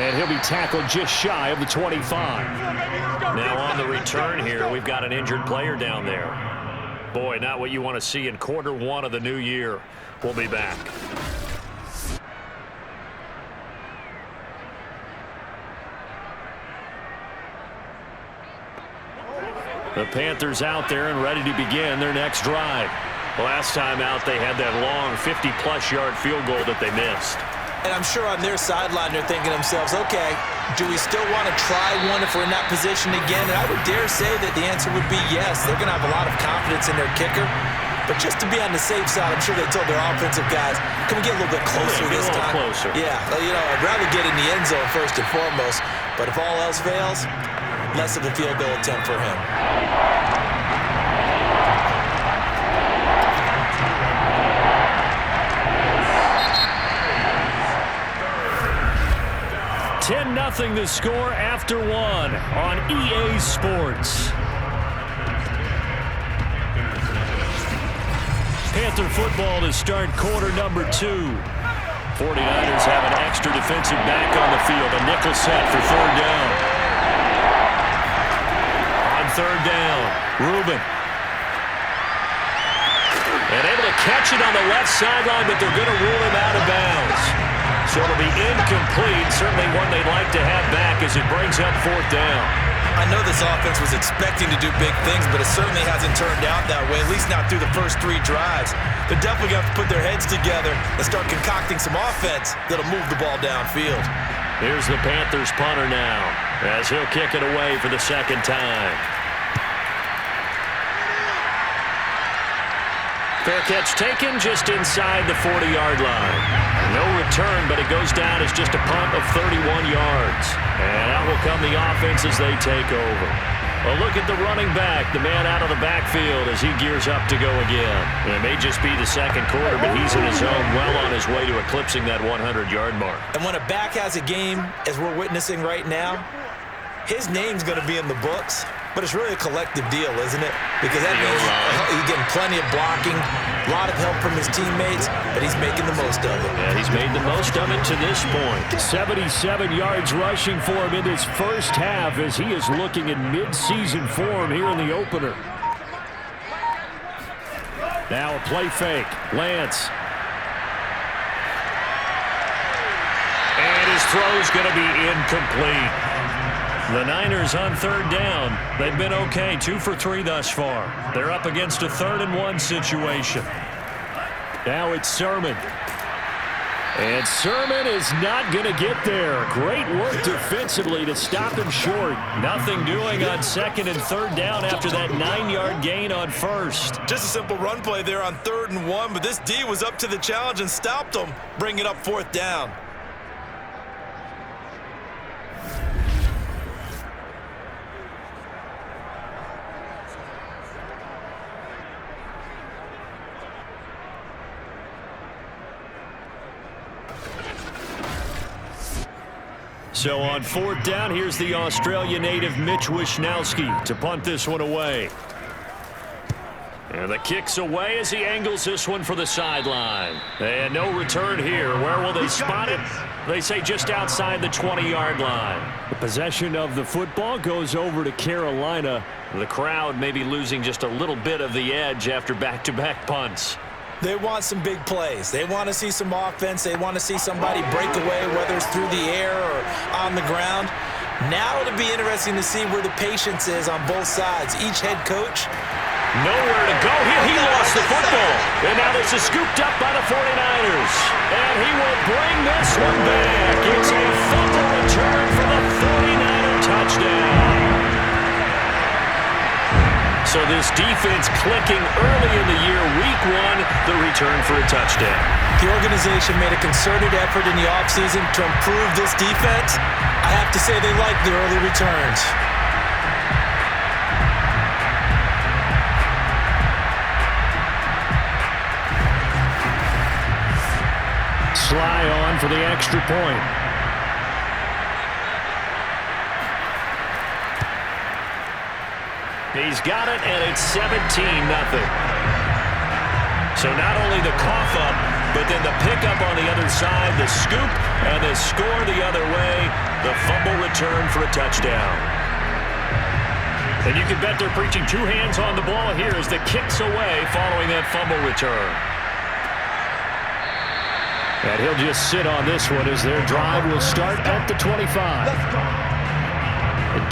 And he'll be tackled just shy of the 25. Now on the return here, we've got an injured player down there. Boy, not what you want to see in quarter one of the new year. We'll be back. The Panthers out there and ready to begin their next drive. Last time out, they had that long 50-plus yard field goal that they missed. And I'm sure on their sideline they're thinking to themselves, okay, do we still want to try one if we're in that position again? And I would dare say that the answer would be yes. They're going to have a lot of confidence in their kicker. But just to be on the safe side, I'm sure they told their offensive guys, can we get a little bit closer this time? Closer. Yeah, you know, I'd rather get in the end zone first and foremost. But if all else fails, less of a field goal attempt for him. 10-0 the score after one on EA Sports. Panther football to start quarter number 2. 49ers have an extra defensive back on the field. A nickel set for third down. On third down, Reuben. And able to catch it on the left sideline, but they're going to rule him out of bounds. So it'll be incomplete, certainly one they'd like to have back as it brings up fourth down. I know this offense was expecting to do big things, but it certainly hasn't turned out that way, at least not through the first 3 drives. They're definitely going to have to put their heads together and start concocting some offense that'll move the ball downfield. Here's the Panthers punter now, as he'll kick it away for the second time. Fair catch taken just inside the 40-yard line. No return, but it goes down as just a punt of 31 yards. And out will come the offense as they take over. A look at the running back, the man out of the backfield as he gears up to go again. And it may just be the second quarter, but he's in his zone, well on his way to eclipsing that 100-yard mark. And when a back has a game, as we're witnessing right now, his name's going to be in the books. But it's really a collective deal, isn't it? Because that means he's getting plenty of blocking, a lot of help from his teammates, but he's making the most of it. Yeah, he's made the most of it to this point. 77 yards rushing for him in this first half as he is looking in mid-season form here in the opener. Now a play fake. Lance. And his throw's going to be incomplete. The Niners on third down. They've been okay, 2 for 3 thus far. They're up against a 3rd-and-1 situation. Now it's Sermon. And Sermon is not going to get there. Great work defensively to stop him short. Nothing doing on 2nd and 3rd down after that 9-yard gain on 1st. Just a simple run play there on 3rd and 1, but this D was up to the challenge and stopped him, bringing up 4th down. So on 4th down, here's the Australia native Mitch Wishnowsky to punt this one away. And the kick's away as he angles this one for the sideline. And no return here. Where will they spot it? They say just outside the 20-yard line. The possession of the football goes over to Carolina. The crowd may be losing just a little bit of the edge after back-to-back punts. They want some big plays. They want to see some offense. They want to see somebody break away, whether it's through the air or on the ground. Now it'll be interesting to see where the patience is on both sides. Each head coach. Nowhere to go. He lost the football. And now this is scooped up by the 49ers. And he will bring this one back. It's a fumble return for the 49er touchdown. So this defense clicking early in the year, week 1, the return for a touchdown. The organization made a concerted effort in the offseason to improve this defense. I have to say they like the early returns. Sly on for the extra point. He's got it, and it's 17-0. So not only the cough up, but then the pickup on the other side, the scoop, and the score the other way. return for a touchdown. And you can bet they're preaching two hands on the ball here as the kick's away following that fumble return. And he'll just sit on this one as their drive will start at the 25. Let's go.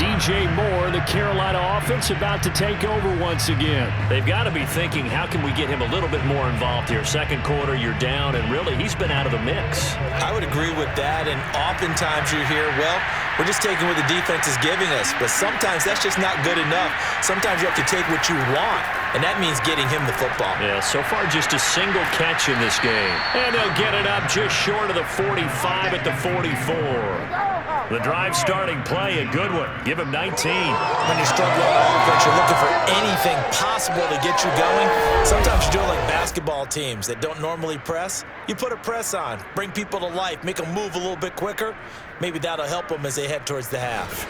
DJ Moore, the Carolina offense, about to take over once again. They've got to be thinking, how can we get him a little bit more involved here? Second quarter, you're down, and really, he's been out of the mix. I would agree with that, and oftentimes you hear, well, we're just taking what the defense is giving us, but sometimes that's just not good enough. Sometimes you have to take what you want, and that means getting him the football. Yeah, so far just a single catch in this game. And they'll get it up just short of the 45 at the 44. The drive starting play, a good one. Give him 19. When you're struggling on offense, you're looking for anything possible to get you going. Sometimes you do it like basketball teams that don't normally press. You put a press on, bring people to life, make them move a little bit quicker. Maybe that'll help them as they head towards the half.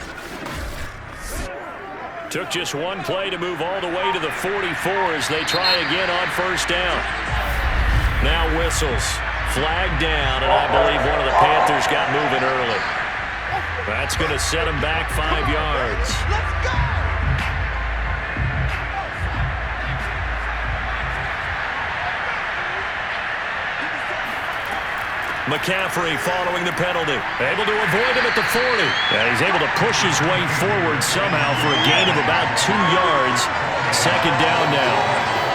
Took just one play to move all the way to the 44 as they try again on first down. Now whistles. Flag down, and I believe one of the Panthers got moving early. That's going to set him back 5 yards. Let's go. McCaffrey following the penalty. Able to avoid him at the 40. And he's able to push his way forward somehow for a gain of about 2 yards. Second down now.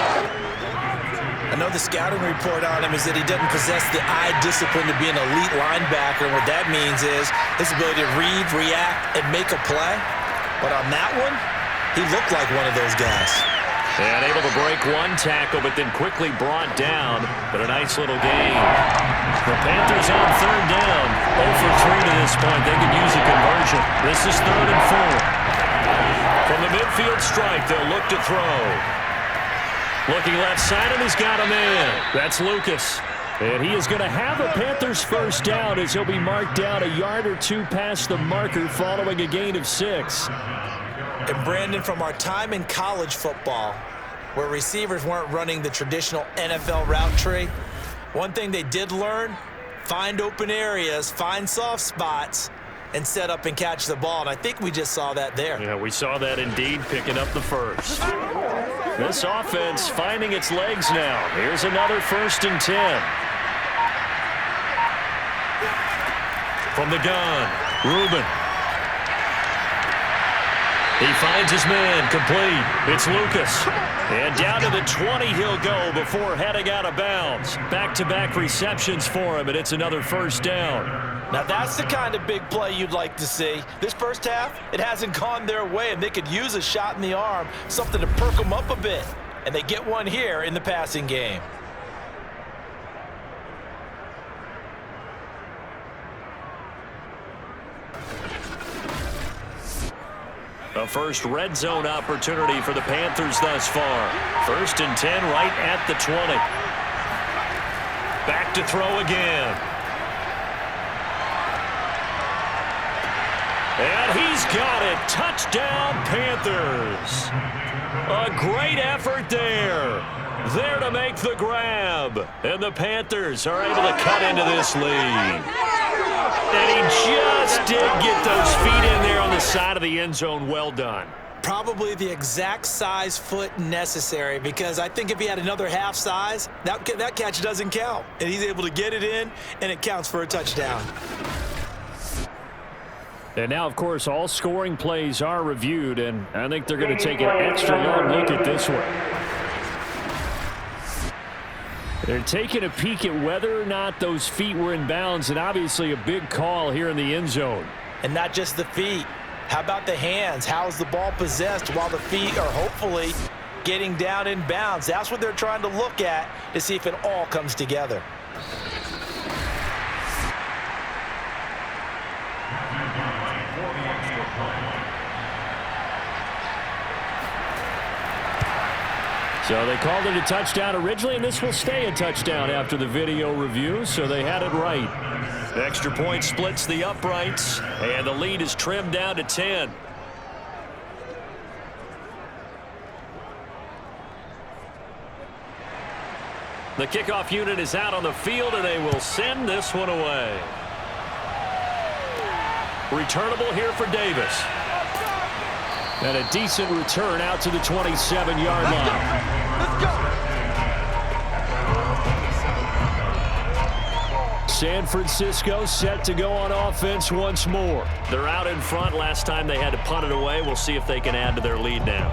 I know the scouting report on him is that he doesn't possess the eye discipline to be an elite linebacker. And what that means is his ability to read, react, and make a play. But on that one, he looked like one of those guys. And able to break one tackle, but then quickly brought down. But a nice little gain. The Panthers on third down. 0 for 3 to this point. They could use a conversion. This is 3rd and 4. From the midfield stripe, they'll look to throw. Looking left side, and he's got a man. That's Lucas. And he is going to have a Panthers first down as he'll be marked down a yard or two past the marker following a gain of 6. And Brandon, from our time in college football, where receivers weren't running the traditional NFL route tree, one thing they did learn, find open areas, find soft spots, and set up and catch the ball. And I think we just saw that there. Yeah, we saw that indeed, picking up the first. This offense finding its legs now. Here's another 1st and 10. From the gun, Reuben. He finds his man, complete. It's Lucas. And down to the 20 he'll go before heading out of bounds. Back-to-back receptions for him, and it's another first down. Now that's the kind of big play you'd like to see. This first half, it hasn't gone their way, and they could use a shot in the arm, something to perk them up a bit. And they get one here in the passing game. A first red zone opportunity for the Panthers thus far. 1st and 10 right at the 20. Back to throw again. And he's got it. Touchdown, Panthers. A great effort there. There to make the grab. And the Panthers are able to cut into this lead. And he just did get those feet in there on the side of the end zone. Well done. Probably the exact size foot necessary, because I think if he had another half size, that catch doesn't count. And he's able to get it in, and it counts for a touchdown. And now, of course, all scoring plays are reviewed, and I think they're going to take an extra long look at this one. They're taking a peek at whether or not those feet were in bounds, and obviously a big call here in the end zone. And not just the feet. How about the hands? How is the ball possessed while the feet are hopefully getting down in bounds? That's what they're trying to look at to see if it all comes together. So they called it a touchdown originally, and this will stay a touchdown after the video review, so they had it right. Extra point splits the uprights, and the lead is trimmed down to 10. The kickoff unit is out on the field, and they will send this one away. Returnable here for Davis. And a decent return out to the 27-yard line. Let's go. San Francisco set to go on offense once more. They're out in front. Last time they had to punt it away. We'll see if they can add to their lead now.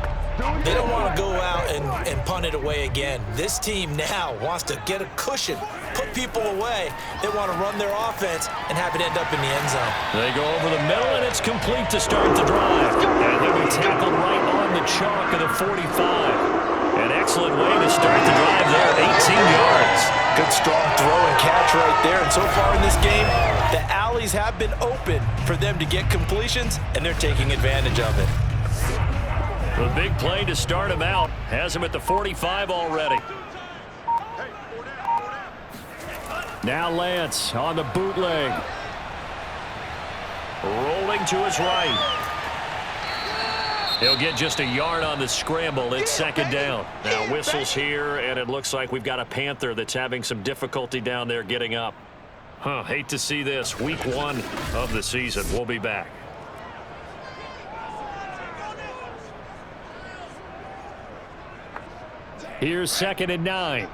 They don't want to go out and punt it away again. This team now wants to get a cushion, put people away. They want to run their offense and have it end up in the end zone. They go over the middle, and it's complete to start the drive. And he'll be tackled right on the chalk of the 45. An excellent way to start the drive there, 18 yards. Good strong throw and catch right there. And so far in this game, the alleys have been open for them to get completions, and they're taking advantage of it. The big play to start him out has him at the 45 already. Now Lance on the bootleg. Rolling to his right. He'll get just a yard on the scramble. It's second down. Now whistles here, and it looks like we've got a Panther that's having some difficulty down there getting up. Hate to see this. Week 1 of the season. We'll be back. Here's 2nd and 9.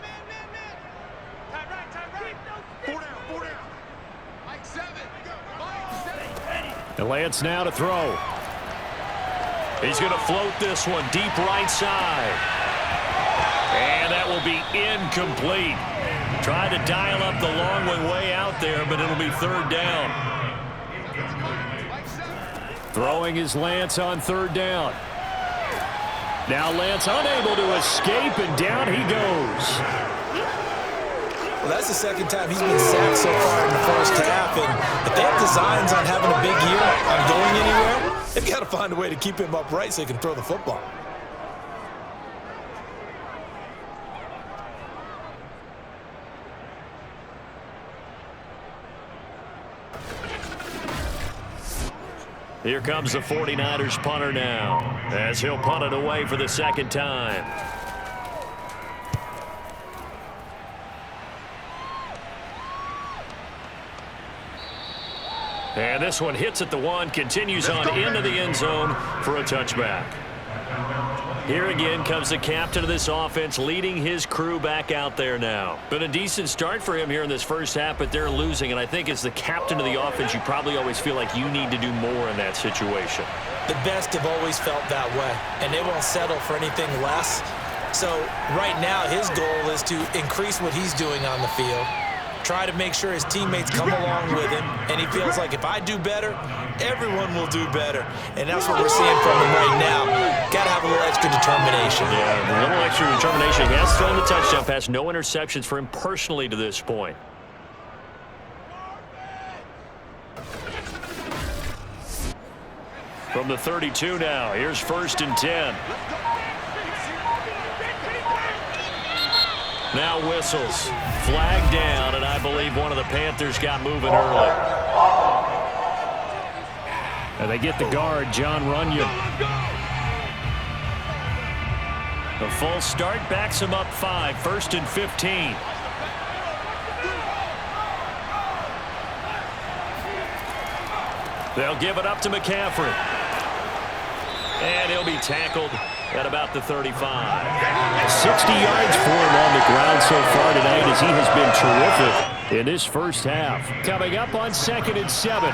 And Lance now to throw. He's going to float this one deep right side. And that will be incomplete. Tried to dial up the long one way out there, but it'll be third down. Throwing is Lance on 3rd down. Now Lance unable to escape, and down he goes. Well, that's the second time he's been sacked so far in the first half. And if they have designs on having a big year, on going anywhere, they've got to find a way to keep him upright so he can throw the football. Here comes the 49ers punter now, as he'll punt it away for the second time. And this one hits at the 1, continues on into the end zone for a touchback. Here again comes the captain of this offense, leading his crew back out there now. Been a decent start for him here in this first half, but they're losing. And I think as the captain of the offense, you probably always feel like you need to do more in that situation. The best have always felt that way, and they won't settle for anything less. So right now, his goal is to increase what he's doing on the field, try to make sure his teammates come along with him, and he feels like if I do better, everyone will do better. And that's what we're seeing from him right now. Got to have a little extra determination. Yeah, a little extra determination. He has thrown the touchdown pass. No interceptions for him personally to this point. From the 32 now, here's 1st and 10. Now whistles. Flag down, and I believe one of the Panthers got moving early. And they get the guard, John Runyon. The false start backs him up 5, 1st and 15. They'll give it up to McCaffrey. And he'll be tackled at about the 35. 60 yards for him on the ground so far tonight, as he has been terrific in this first half. Coming up on 2nd and 7.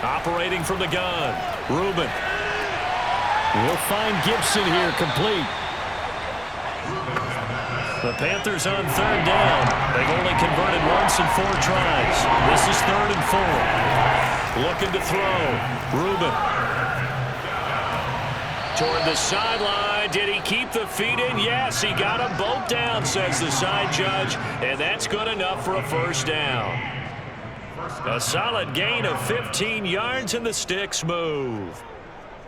Operating from the gun, Reuben. We'll find Gibson here complete. The Panthers on 3rd down. They've only converted once in 4 tries. This is 3rd and 4. Looking to throw. Reuben. Toward the sideline. Did he keep the feet in? Yes, he got them both down, says the side judge. And that's good enough for a first down. A solid gain of 15 yards, and the sticks move.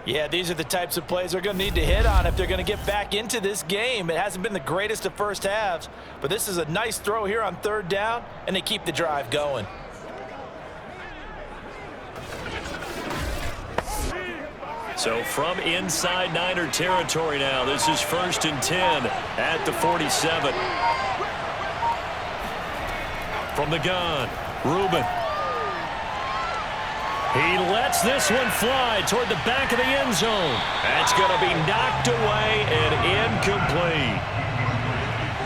Yeah, these are the types of plays they're going to need to hit on if they're going to get back into this game. It hasn't been the greatest of first halves, but this is a nice throw here on 3rd down, and they keep the drive going. So from inside Niner territory now, this is 1st and 10 at the 47. From the gun, Reuben. He lets this one fly toward the back of the end zone. That's going to be knocked away and incomplete.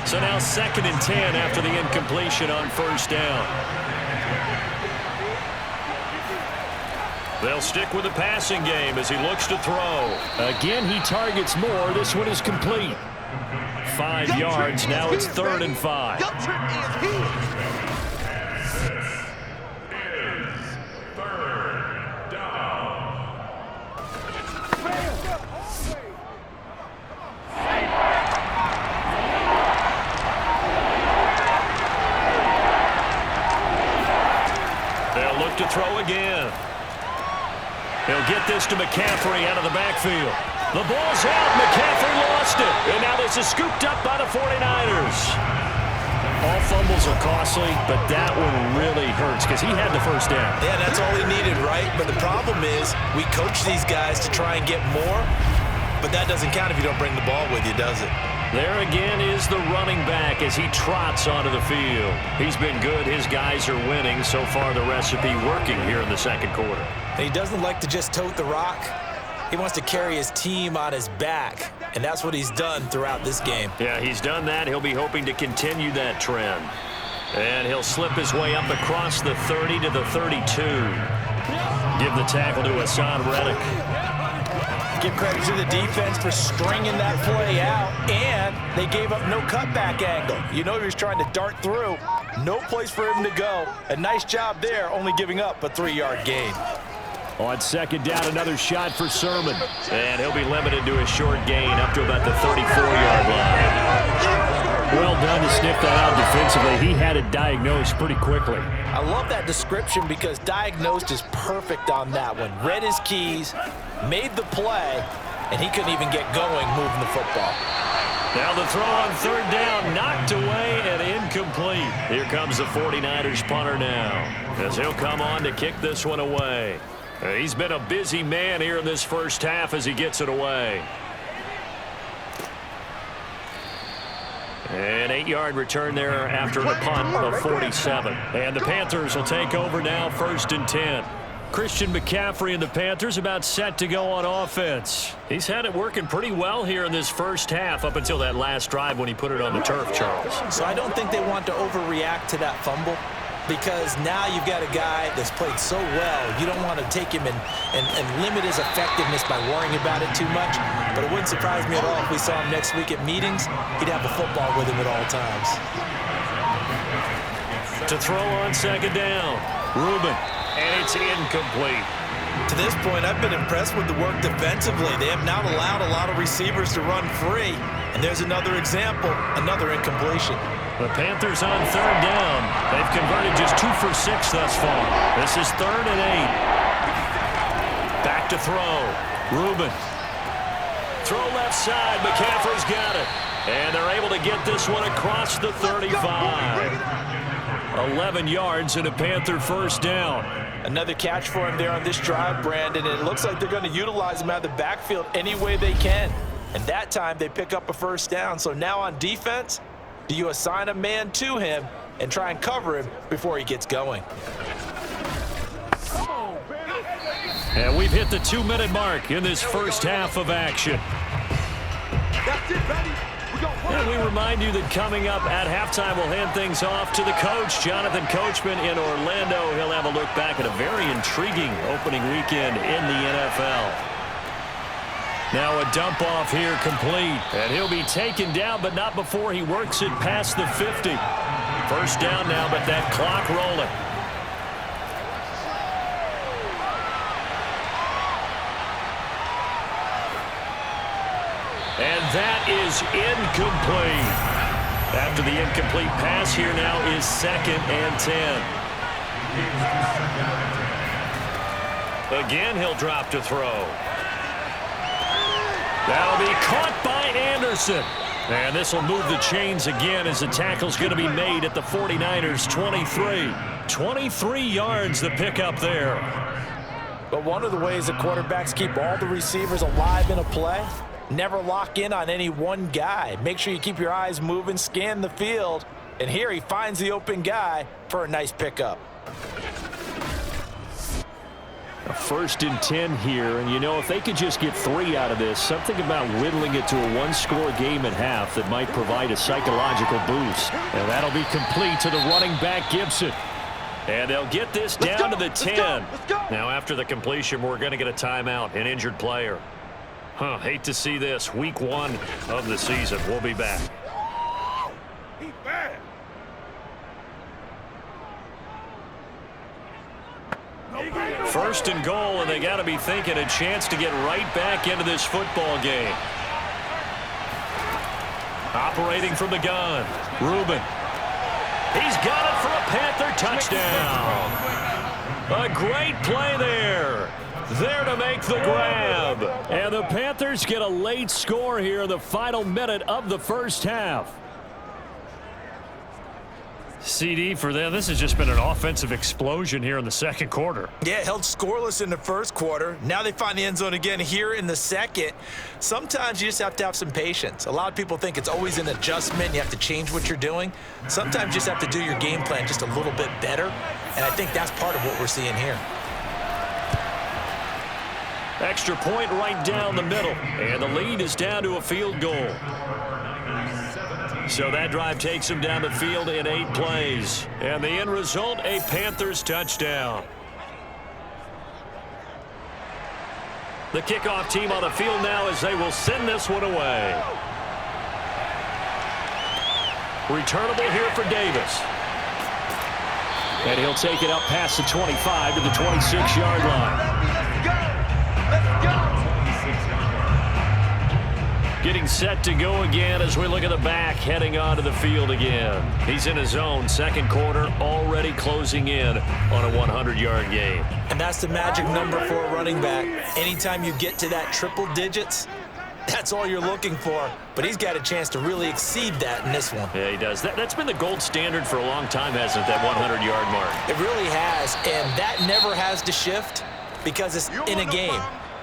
So now 2nd and 10 after the incompletion on first down. They'll stick with the passing game as he looks to throw. Again, he targets more. This one is complete. 5 yards. Now it's 3rd and 5. They'll look to throw again. He'll get this to McCaffrey out of the backfield. The ball's out. McCaffrey lost it. And now this is scooped up by the 49ers. All fumbles are costly, but that one really hurts because he had the first down. Yeah, that's all he needed, right? But the problem is we coach these guys to try and get more, but that doesn't count if you don't bring the ball with you, does it? There again is the running back as he trots onto the field. He's been good. His guys are winning. So far, the recipe working here in the second quarter. And he doesn't like to just tote the rock. He wants to carry his team on his back, and that's what he's done throughout this game. Yeah, he's done that. He'll be hoping to continue that trend. And he'll slip his way up across the 30 to the 32. Give the tackle to Hassan Reddick. Give credit to the defense for stringing that play out, and they gave up no cutback angle. You know he was trying to dart through. No place for him to go. A nice job there, only giving up a 3-yard gain. On 2nd down, another shot for Sermon. And he'll be limited to a short gain up to about the 34-yard line. Well done to sniff that out defensively. He had it diagnosed pretty quickly. I love that description because diagnosed is perfect on that one. Read his keys, made the play, and he couldn't even get going moving the football. Now the throw on 3rd down, knocked away and incomplete. Here comes the 49ers punter now as he'll come on to kick this one away. He's been a busy man here in this first half as he gets it away. An 8-yard return there after a punt of 47. And the Panthers will take over now, 1st and 10. Christian McCaffrey and the Panthers about set to go on offense. He's had it working pretty well here in this first half up until that last drive when he put it on the turf, Charles. So I don't think they want to overreact to that fumble, because now you've got a guy that's played so well. You don't want to take him and limit his effectiveness by worrying about it too much. But it wouldn't surprise me at all if we saw him next week at meetings. He'd have the football with him at all times. To throw on 2nd down, Reuben, and it's incomplete. To this point, I've been impressed with the work defensively. They have not allowed a lot of receivers to run free. And there's another example, another incompletion. The Panthers on 3rd down. They've converted just 2 for 6 thus far. This is 3rd and 8. Back to throw. Reuben. Throw left side. McCaffrey's got it. And they're able to get this one across the 35. 11 yards and a Panther 1st down. Another catch for him there on this drive, Brandon. And it looks like they're going to utilize him out of the backfield any way they can. And that time they pick up a 1st down. So now on defense, do you assign a man to him and try and cover him before he gets going? And we've hit the 2-minute mark in this first half of action. That's it, baby. And we remind you that coming up at halftime, we'll hand things off to the coach, Jonathan Coachman in Orlando. He'll have a look back at a very intriguing opening weekend in the NFL. Now a dump off here complete. And he'll be taken down, but not before he works it past the 50. 1st down now, but that clock rolling. And that is incomplete. After the incomplete pass, here now is 2nd and 10. Again, he'll drop to throw. That'll be caught by Anderson. And this will move the chains again as the tackle's going to be made at the 49ers 23. 23 yards the pickup there. But one of the ways that quarterbacks keep all the receivers alive in a play, never lock in on any one guy. Make sure you keep your eyes moving, scan the field, And here he finds the open guy for a nice pickup. A 1st and 10 here, and you know, if they could just get 3 out of this, something about whittling it to a 1-score game at half that might provide a psychological boost. And that'll be complete to the running back, Gibson. And they'll get this down to the 10. Now, after the completion, we're going to get a timeout, an injured player. Hate to see this. Week 1 of the season. We'll be back. He's bad. First and goal, and they got to be thinking a chance to get right back into this football game. Operating from the gun, Reuben. He's got it for a Panther touchdown. A great play there. There to make the grab. And the Panthers get a late score here in the final minute of the first half. CD for them. This has just been an offensive explosion here in the second quarter. Yeah, held scoreless in the first quarter. Now they find the end zone again here in the second. Sometimes you just have to have some patience. A lot of people think it's always an adjustment. You have to change what you're doing. Sometimes you just have to do your game plan just a little bit better. And I think that's part of what we're seeing here. Extra point right down the middle. And the lead is down to a field goal. So that drive takes him down the field in 8 plays. And the end result, a Panthers touchdown. The kickoff team on the field now as they will send this one away. Returnable here for Davis. And he'll take it up past the 25 to the 26-yard line. Getting set to go again as we look at the back heading onto the field again. He's in his own second quarter, already closing in on a 100-yard game. And that's the magic number for a running back. Anytime you get to that triple digits, that's all you're looking for. But he's got a chance to really exceed that in this one. Yeah, he does. That's been the gold standard for a long time, hasn't it, that 100-yard mark? It really has, and that never has to shift because it's in a game.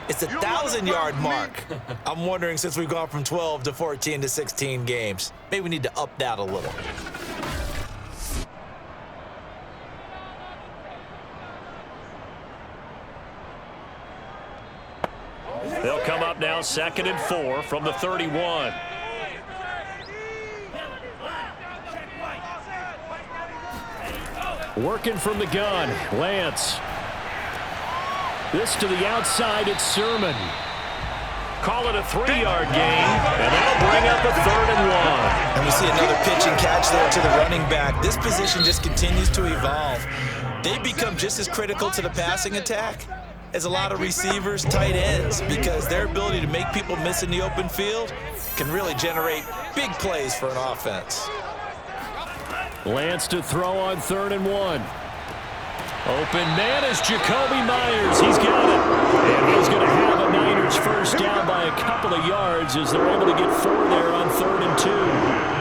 It's a 1,000-yard mark. I'm wondering, since we've gone from 12 to 14 to 16 games, maybe we need to up that a little. They'll come up now 2nd and 4 from the 31. Working from the gun, Lance. This to the outside, it's Sermon. Call it a 3-yard gain, and that'll bring up a 3rd and 1. And we see another pitch and catch there to the running back. This position just continues to evolve. They become just as critical to the passing attack as a lot of receivers, tight ends, because their ability to make people miss in the open field can really generate big plays for an offense. Lance to throw on 3rd and 1. Open man is Jacoby Myers. He's got it. And he's going to have a Niners first down by a couple of yards as they're able to get 4 there on 3rd and 2.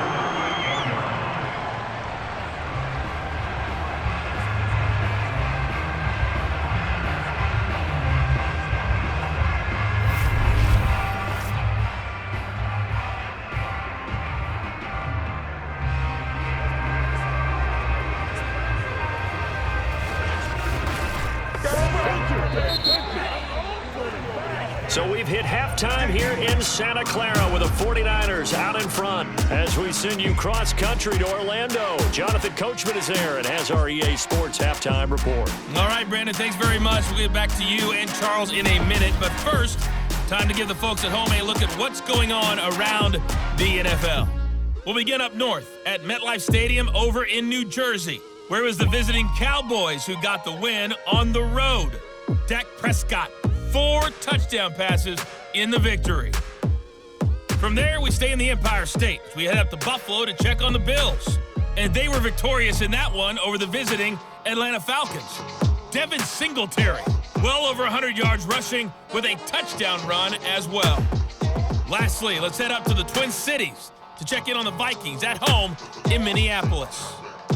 So we've hit halftime here in Santa Clara with the 49ers out in front as we send you cross-country to Orlando. Jonathan Coachman is there and has our EA Sports halftime report. All right, Brandon, thanks very much. We'll get back to you and Charles in a minute. But first, time to give the folks at home a look at what's going on around the NFL. We'll begin up north at MetLife Stadium over in New Jersey, where it was the visiting Cowboys who got the win on the road. Dak Prescott, 4 touchdown passes in the victory. From there, we stay in the Empire State. We head up to Buffalo to check on the Bills. And they were victorious in that one over the visiting Atlanta Falcons. Devin Singletary, well over 100 yards rushing with a touchdown run as well. Lastly, let's head up to the Twin Cities to check in on the Vikings at home in Minneapolis.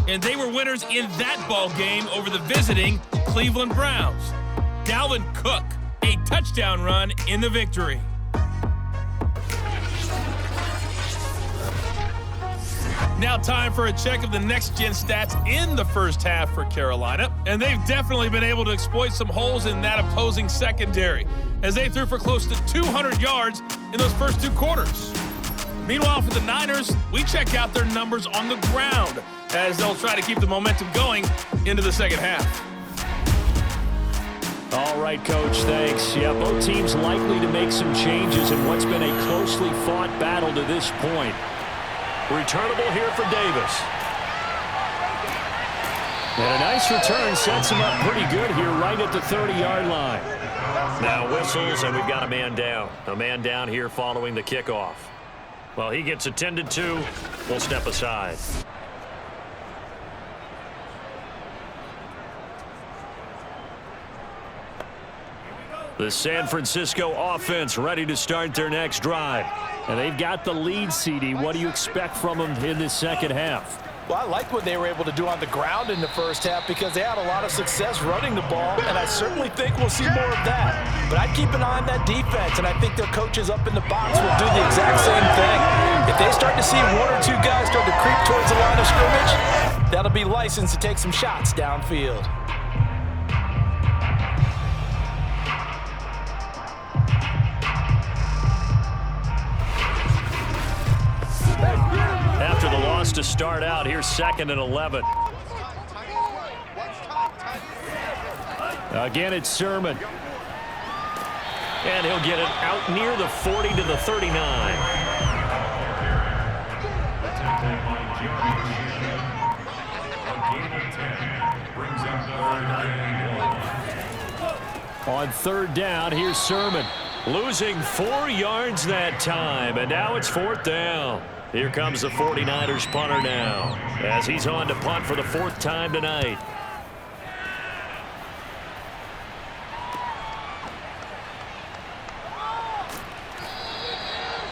And they were winners in that ball game over the visiting Cleveland Browns. Dalvin Cook, a touchdown run in the victory. Now time for a check of the next-gen stats in the first half for Carolina. And they've definitely been able to exploit some holes in that opposing secondary, as they threw for close to 200 yards in those first 2 quarters. Meanwhile, for the Niners, we check out their numbers on the ground, as they'll try to keep the momentum going into the second half. All right, Coach, thanks. Yeah, both teams likely to make some changes in what's been a closely fought battle to this point. Returnable here for Davis. And a nice return sets him up pretty good here right at the 30-yard line. Now whistles, and we've got a man down. A man down here following the kickoff. Well, he gets attended to. We'll step aside. The San Francisco offense ready to start their next drive. And they've got the lead, CD. What do you expect from them in this second half? Well, I like what they were able to do on the ground in the first half because they had a lot of success running the ball, and I certainly think we'll see more of that. But I'd keep an eye on that defense, and I think their coaches up in the box will do the exact same thing. If they start to see 1 or 2 guys start to creep towards the line of scrimmage, that'll be licensed to take some shots downfield. After the loss to start out, here's 2nd and 11. Again, it's Sermon. And he'll get it out near the 40 to the 39. On 3rd down, here's Sermon. Losing 4 yards that time, and now it's 4th down. Here comes the 49ers punter now, as he's on to punt for the 4th time tonight.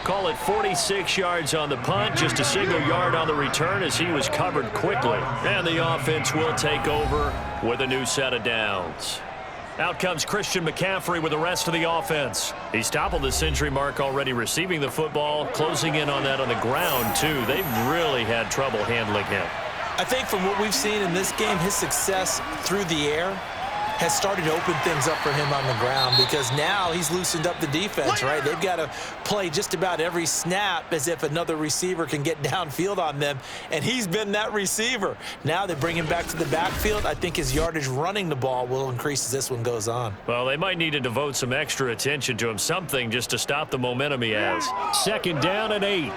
Call it 46 yards on the punt, just a single yard on the return as he was covered quickly. And the offense will take over with a new set of downs. Out comes Christian McCaffrey with the rest of the offense. He's toppled the century mark already receiving the football, closing in on that on the ground, too. They've really had trouble handling him. I think from what we've seen in this game, his success through the air has started to open things up for him on the ground because now he's loosened up the defense, right? They've got to play just about every snap as if another receiver can get downfield on them, and he's been that receiver. Now they bring him back to the backfield. I think his yardage running the ball will increase as this one goes on. Well, they might need to devote some extra attention to him, something just to stop the momentum he has. 2nd down and 8.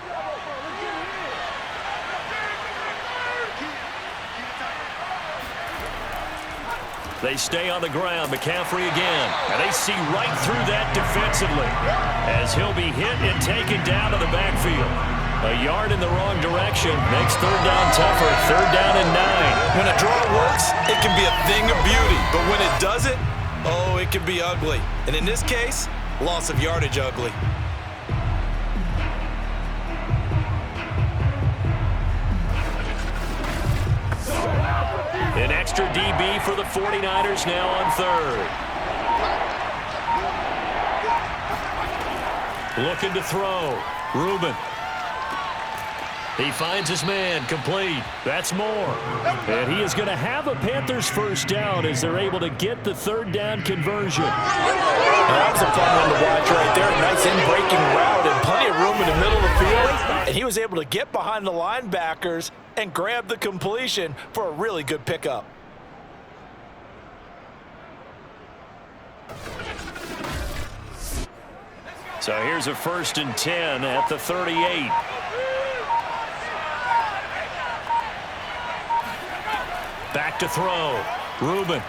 They stay on the ground. McCaffrey again. And they see right through that defensively as he'll be hit and taken down to the backfield. A yard in the wrong direction makes 3rd down tougher. 3rd down and 9. When a draw works, it can be a thing of beauty. But when it doesn't, oh, it can be ugly. And in this case, loss of yardage ugly. An extra DB for the 49ers now on 3rd. Looking to throw. Reuben. He finds his man, complete. That's more. And he is going to have a Panthers 1st down as they're able to get the 3rd down conversion. That was a fun one to watch right there. Nice in-breaking route and plenty of room in the middle of the field. And he was able to get behind the linebackers and grab the completion for a really good pickup. So here's a 1st and 10 at the 38. Back to throw. Reuben.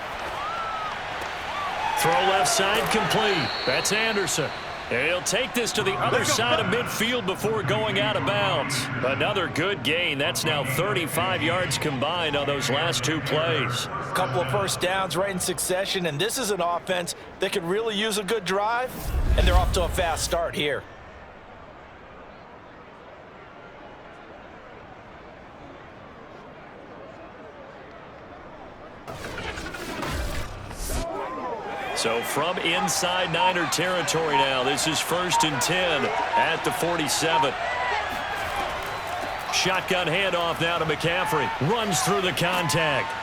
Throw left side complete. That's Anderson. And he'll take this to the other side of midfield before going out of bounds. Another good gain. That's now 35 yards combined on those last 2 plays. A couple of 1st downs right in succession, and this is an offense that could really use a good drive, and they're off to a fast start here. So from inside Niner territory now, this is 1st and 10 at the 47. Shotgun handoff now to McCaffrey. Runs through the contact.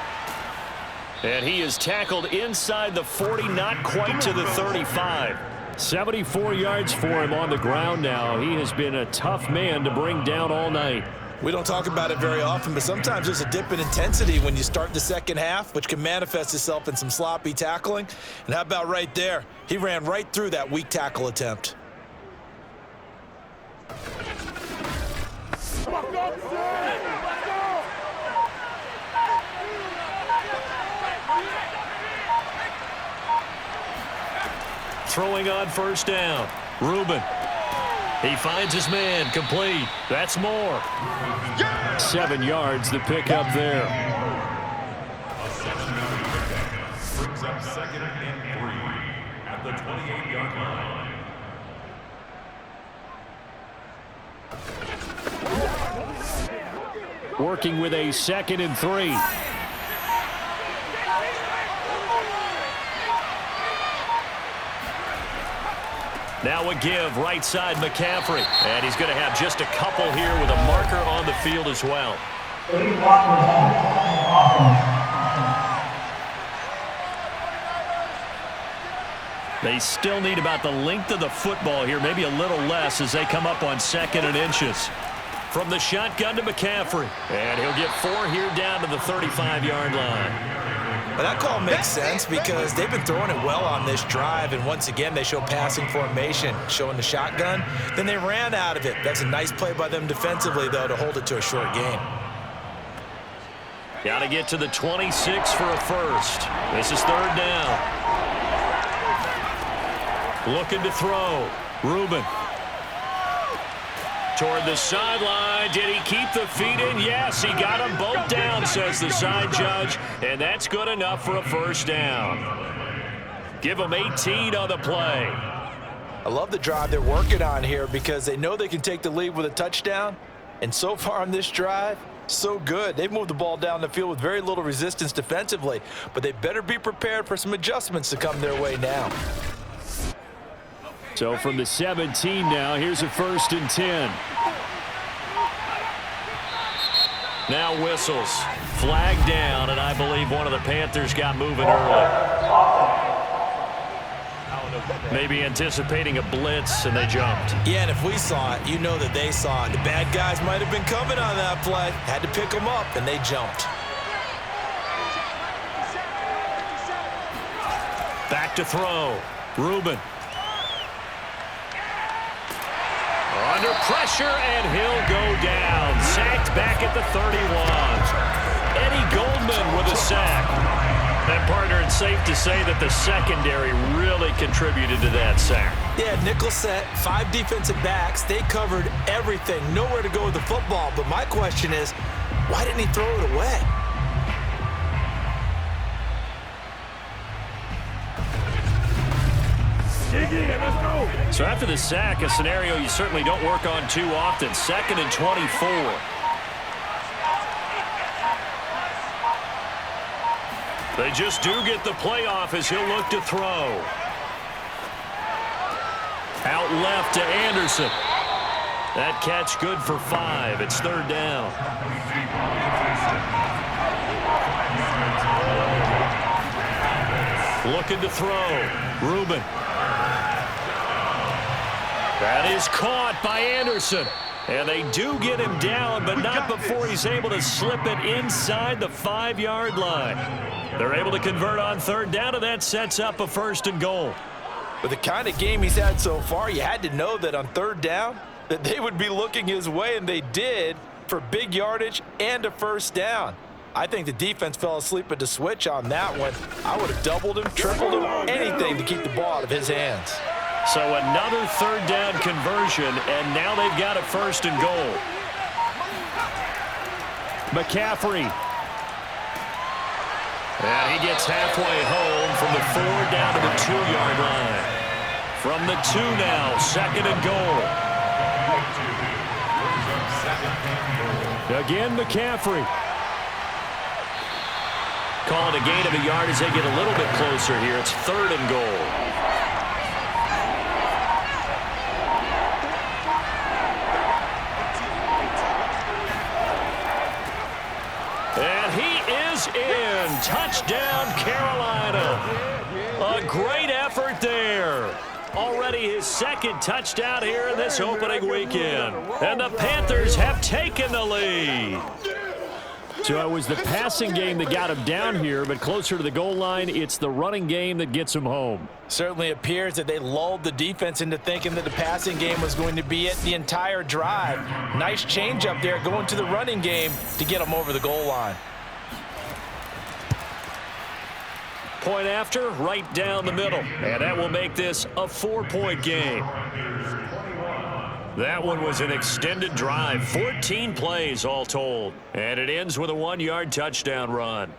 And he is tackled inside the 40, not quite to the 35. 74 yards for him on the ground now. He has been a tough man to bring down all night. We don't talk about it very often, but sometimes there's a dip in intensity when you start the second half, which can manifest itself in some sloppy tackling. And how about right there? He ran right through that weak tackle attempt. Throwing on first down. Reuben. He finds his man. Complete. That's more. 7 yards the pickup there. Brings up 2nd and 3 at the 28-yard line. Working with a 2nd and 3. Now a give, right side McCaffrey. And he's going to have just a couple here with a marker on the field as well. They still need about the length of the football here, maybe a little less as they come up on 2nd and inches. From the shotgun to McCaffrey. And he'll get 4 here down to the 35-yard line. But that call makes sense because they've been throwing it well on this drive, and once again they show passing formation, showing the shotgun. Then they ran out of it. That's a nice play by them defensively, though, to hold it to a short gain. Got to get to the 26 for a first. This is 3rd down. Looking to throw. Reuben. Toward the sideline. Did he keep the feet in? Yes, he got them both down, says the side judge. And that's good enough for a first down. Give them 18 on the play. I love the drive they're working on here because they know they can take the lead with a touchdown. And so far on this drive, so good. They've moved the ball down the field with very little resistance defensively. But they better be prepared for some adjustments to come their way now. So from the 17 now, here's a 1st and 10. Now whistles. Flag down, and I believe one of the Panthers got moving early. Maybe anticipating a blitz, and they jumped. Yeah, and if we saw it, you know that they saw it. The bad guys might have been coming on that play. Had to pick them up, and they jumped. Back to throw. Reuben. Under pressure, and he'll go down. Sacked back at the 31. Eddie Goldman with a sack. And, partner, it's safe to say that the secondary really contributed to that sack. Yeah, nickel set, 5 defensive backs. They covered everything. Nowhere to go with the football. But my question is, why didn't he throw it away? So after the sack, a scenario you certainly don't work on too often. 2nd and 24. They just do get the playoff as he'll look to throw. Out left to Anderson. That catch good for 5. It's 3rd down. Looking to throw. Reuben. That is caught by Anderson. And they do get him down, but not before he's able to slip it inside the 5-yard line. They're able to convert on 3rd down, and that sets up a 1st and goal. With the kind of game he's had so far, you had to know that on 3rd down, that they would be looking his way, and they did, for big yardage and a 1st down. I think the defense fell asleep at the switch on that one. I would have doubled him, tripled him, anything to keep the ball out of his hands. So another 3rd down conversion, and now they've got a 1st and goal. McCaffrey. And he gets halfway home from the 4 down to the 2-yard line. From the 2 now, 2nd and goal. Again, McCaffrey. Call it a gain of a yard as they get a little bit closer here. It's 3rd and goal. in. Touchdown, Carolina. A great effort there. Already his second touchdown here in this opening weekend. And the Panthers have taken the lead. So it was the passing game that got him down here, but closer to the goal line, it's the running game that gets him home. Certainly appears that they lulled the defense into thinking that the passing game was going to be it the entire drive. Nice change up there going to the running game to get them over the goal line. Point after, right down the middle. And that will make this a 4-point game. That one was an extended drive, 14 plays all told. And it ends with a 1-yard touchdown run.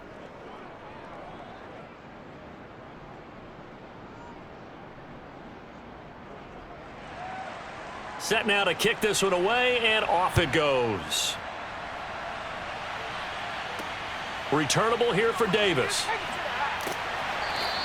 Set now to kick this one away, and off it goes. Returnable here for Davis.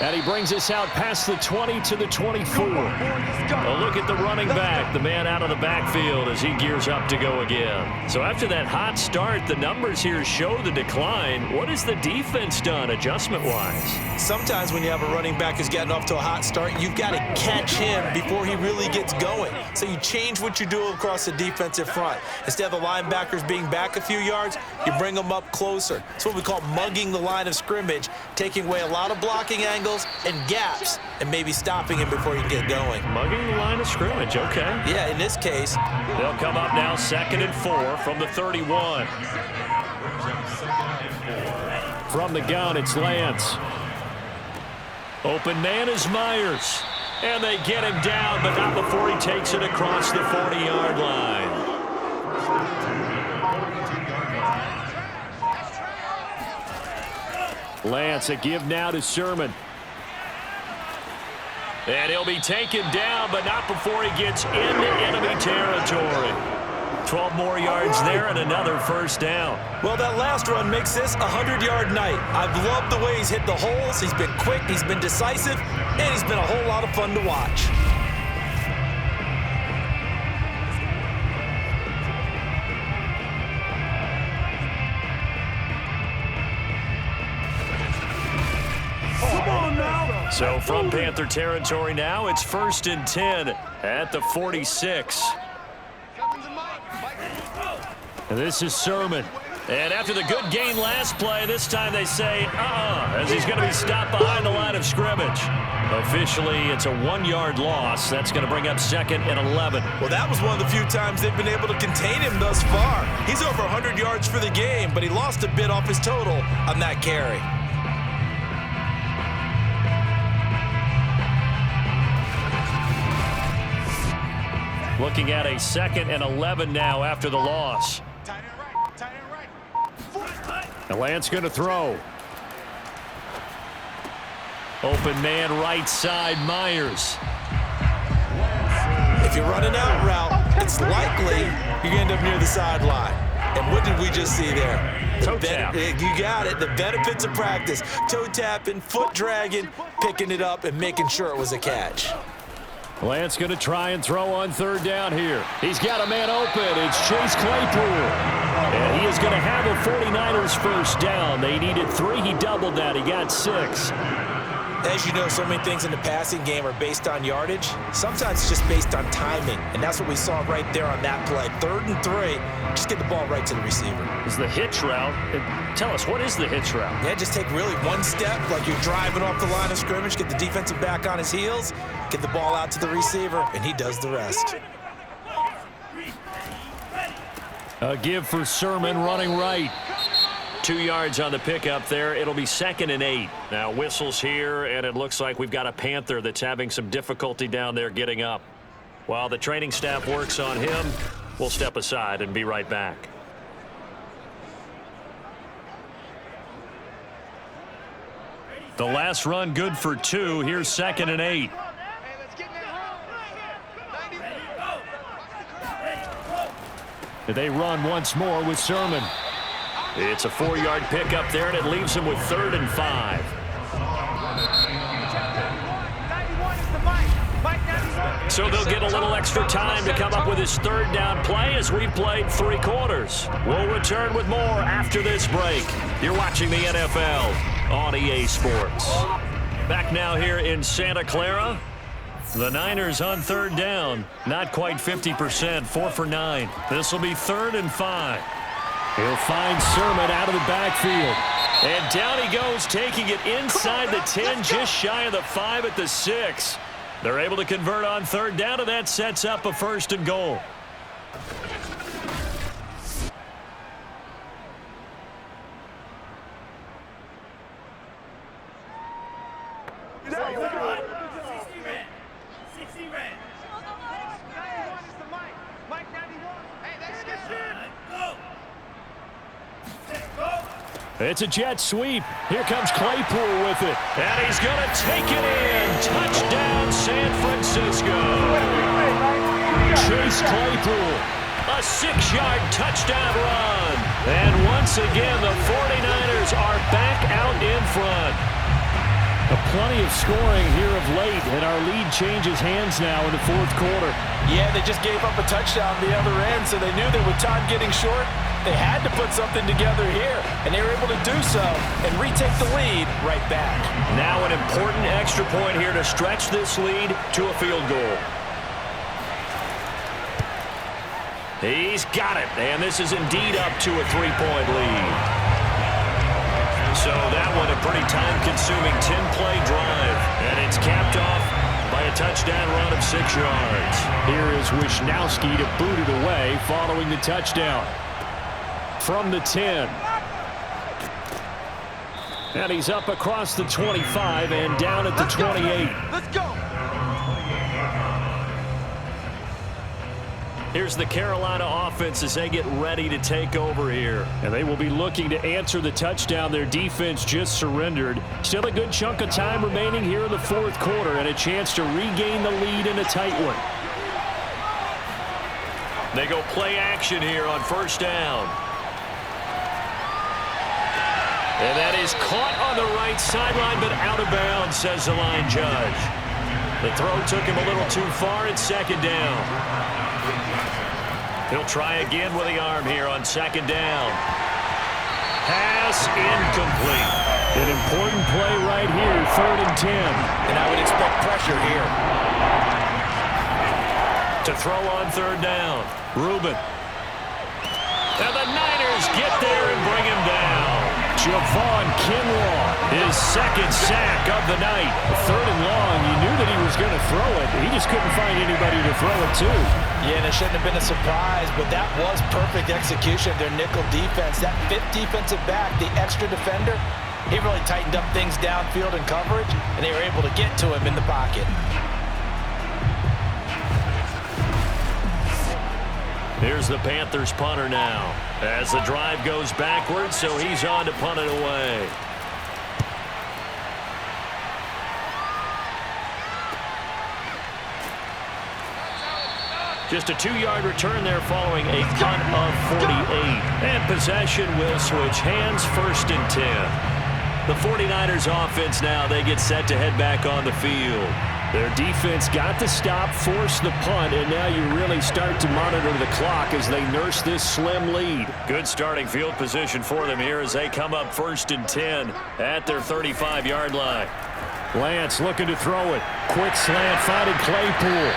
And he brings us out past the 20 to the 24. A look at the running back, the man out of the backfield as he gears up to go again. So after that hot start, the numbers here show the decline. What has the defense done adjustment-wise? Sometimes when you have a running back who's gotten off to a hot start, you've got to catch him before he really gets going. So you change what you do across the defensive front. Instead of the linebackers being back a few yards, you bring them up closer. It's what we call mugging the line of scrimmage, taking away a lot of blocking angles and gaps, and maybe stopping him before you get going. Mugging the line of scrimmage, okay. Yeah, in this case. They'll come up now 2nd and 4 from the 31. From the gun, it's Lance. Open man is Myers. And they get him down, but not before he takes it across the 40-yard line. Lance, a give now to Sermon. And he'll be taken down, but not before he gets into enemy territory. 12 more yards there and another first down. Well, that last run makes this a 100-yard night. I've loved the way he's hit the holes. He's been quick, he's been decisive, and he's been a whole lot of fun to watch. So from Panther territory now, it's 1st and 10 at the 46. And this is Sermon. And after the good gain last play, this time they say, as he's going to be stopped behind the line of scrimmage. Officially, it's a 1-yard loss. That's going to bring up 2nd and 11. Well, that was one of the few times they've been able to contain him thus far. He's over 100 yards for the game, but he lost a bit off his total on that carry. Looking at a 2nd and 11 now after the loss. And Lance going to throw. Open man right side, Myers. If you're running out route, it's likely you're going to end up near the sideline. And what did we just see there? Toe tap. You got it. The benefits of practice. Toe tapping, foot dragging, picking it up, and making sure it was a catch. Lance going to try and throw on 3rd down here. He's got a man open. It's Chase Claypool. And he is going to have a 49ers first down. They needed 3. He doubled that. He got 6. As you know, so many things in the passing game are based on yardage. Sometimes it's just based on timing. And that's what we saw right there on that play. 3rd and 3. Just get the ball right to the receiver. Is the hitch route. Tell us, what is the hitch route? Yeah, just take really one step like you're driving off the line of scrimmage, get the defensive back on his heels, get the ball out to the receiver, and he does the rest. A give for Sermon running right. 2 yards on the pickup there. It'll be 2nd and 8. Now whistles here, and it looks like we've got a Panther that's having some difficulty down there getting up. While the training staff works on him, we'll step aside and be right back. The last run good for 2. Here's 2nd and 8. They run once more with Sermon. It's a 4-yard pickup there, and it leaves him with 3rd and 5. So they'll get a little extra time to come up with his third down play as we played 3 quarters. We'll return with more after this break. You're watching the NFL on EA Sports. Back now here in Santa Clara. The Niners on third down. Not quite 50%, 4 for 9. This will be 3rd and 5. He'll find Sermon out of the backfield. And down he goes, taking it inside the 10, just shy of the 5 at the 6. They're able to convert on third down, and that sets up a 1st and goal. It's a jet sweep. Here comes Claypool with it. And he's going to take it in. Touchdown, San Francisco. Chase Claypool. A 6-yard touchdown run. And once again, the 49ers are back out in front. Plenty of scoring here of late, and our lead changes hands now in the 4th quarter. Yeah, they just gave up a touchdown the other end, so they knew that with time getting short, they had to put something together here, and they were able to do so and retake the lead right back. Now an important extra point here to stretch this lead to a field goal. He's got it, and this is indeed up to a 3-point lead. So that one a pretty time-consuming 10-play drive, and it's capped off by a touchdown run of 6 yards. Here is Wisnowski to boot it away following the touchdown. From the 10. And he's up across the 25 and down at the 28. Let's go. Here's the Carolina offense as they get ready to take over here. And they will be looking to answer the touchdown their defense just surrendered. Still a good chunk of time remaining here in the 4th quarter and a chance to regain the lead in a tight one. They go play action here on 1st down. And that is caught on the right sideline, but out of bounds, says the line judge. The throw took him a little too far at 2nd down. He'll try again with the arm here on 2nd down. Pass incomplete. An important play right here, 3rd and 10. And I would expect pressure here. To throw on 3rd down. Reuben. And the Niners get there and bring him down. Javon Kinlaw, his 2nd sack of the night. 3rd and long, you knew that he was going to throw it. He just couldn't find anybody to throw it to. Yeah, and it shouldn't have been a surprise, but that was perfect execution of their nickel defense. That 5th defensive back, the extra defender, he really tightened up things downfield in coverage, and they were able to get to him in the pocket. Here's the Panthers punter now as the drive goes backwards, so he's on to punt it away. Just a 2-yard return there following a punt of 48. And possession will switch hands, 1st and 10. The 49ers offense now, they get set to head back on the field. Their defense got the stop, forced the punt, and now you really start to monitor the clock as they nurse this slim lead. Good starting field position for them here as they come up 1st and 10 at their 35-yard line. Lance looking to throw it. Quick slant, finding Claypool.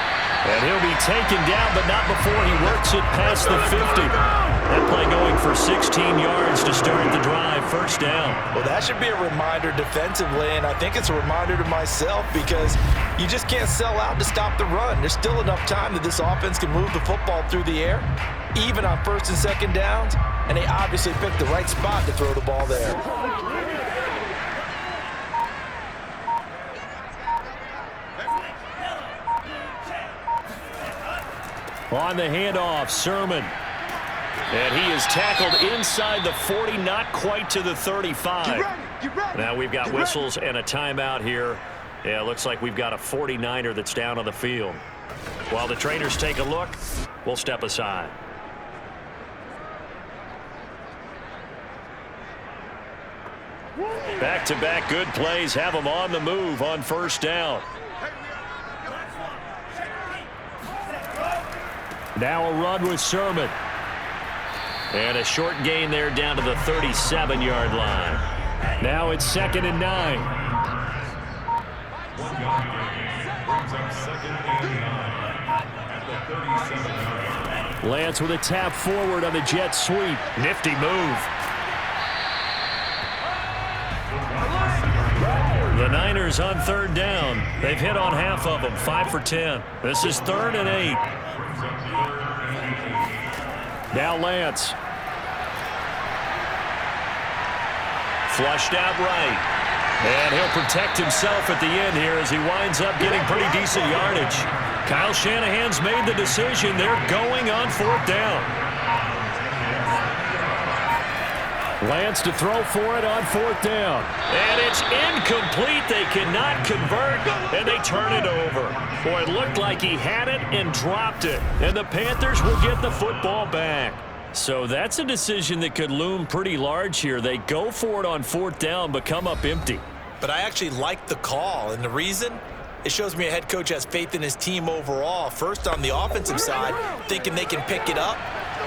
And he'll be taken down, but not before he works it past the 50. That play going for 16 yards to start the drive, 1st down. Well, that should be a reminder defensively, and I think it's a reminder to myself because you just can't sell out to stop the run. There's still enough time that this offense can move the football through the air, even on 1st and 2nd downs, and they obviously picked the right spot to throw the ball there. On the handoff, Sermon. And he is tackled inside the 40, not quite to the 35. Now we've got whistles and a timeout here. Yeah, it looks like we've got a 49er that's down on the field. While the trainers take a look, we'll step aside. Back-to-back good plays have them on the move on 1st down. Now a run with Sermon. And a short gain there down to the 37-yard line. Now it's 2nd and 9. 1 yard gain brings up 2nd and 9 at the 37-yard line. Lance with a tap forward on the jet sweep. Nifty move. The Niners on 3rd down. They've hit on half of them, 5 for 10. This is 3rd and 8. Now Lance. Flushed out right. And he'll protect himself at the end here as he winds up getting pretty decent yardage. Kyle Shanahan's made the decision. They're going on 4th down. Lance to throw for it on 4th down. And it's incomplete. They cannot convert, and they turn it over. Boy, it looked like he had it and dropped it. And the Panthers will get the football back. So that's a decision that could loom pretty large here. They go for it on 4th down, but come up empty. But I actually like the call, and the reason? It shows me a head coach has faith in his team overall. First on the offensive side, thinking they can pick it up,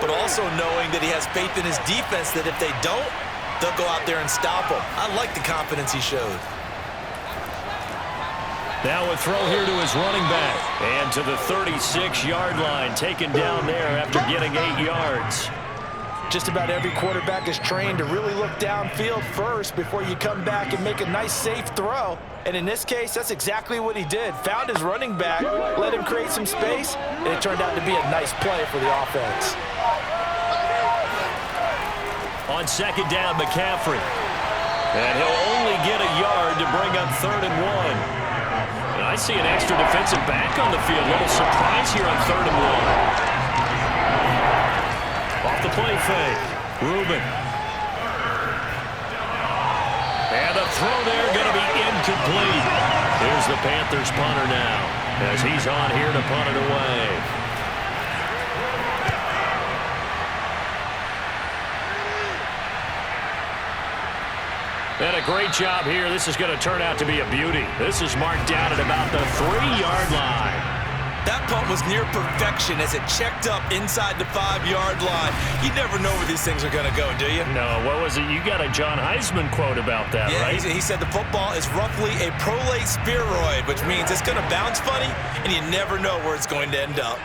but also knowing that he has faith in his defense that if they don't, they'll go out there and stop them. I like the confidence he showed. Now a throw here to his running back. And to the 36-yard line, taken down there after getting 8 yards. Just about every quarterback is trained to really look downfield first before you come back and make a nice, safe throw. And in this case, that's exactly what he did. Found his running back, let him create some space, and it turned out to be a nice play for the offense. On 2nd down, McCaffrey. And he'll only get a yard to bring up 3rd and 1. And I see an extra defensive back on the field. A little surprise here on 3rd and 1. Off the play fake. Reuben. And the throw there going to be incomplete. Here's the Panthers punter now as he's on here to punt it away. And a great job here. This is going to turn out to be a beauty. This is marked down at about the 3-yard line. That punt was near perfection as it checked up inside the 5-yard line. You never know where these things are going to go, do you? No, what was it? You got a John Heisman quote about that, yeah, right? He said the football is roughly a prolate spheroid, which means it's going to bounce funny, and you never know where it's going to end up.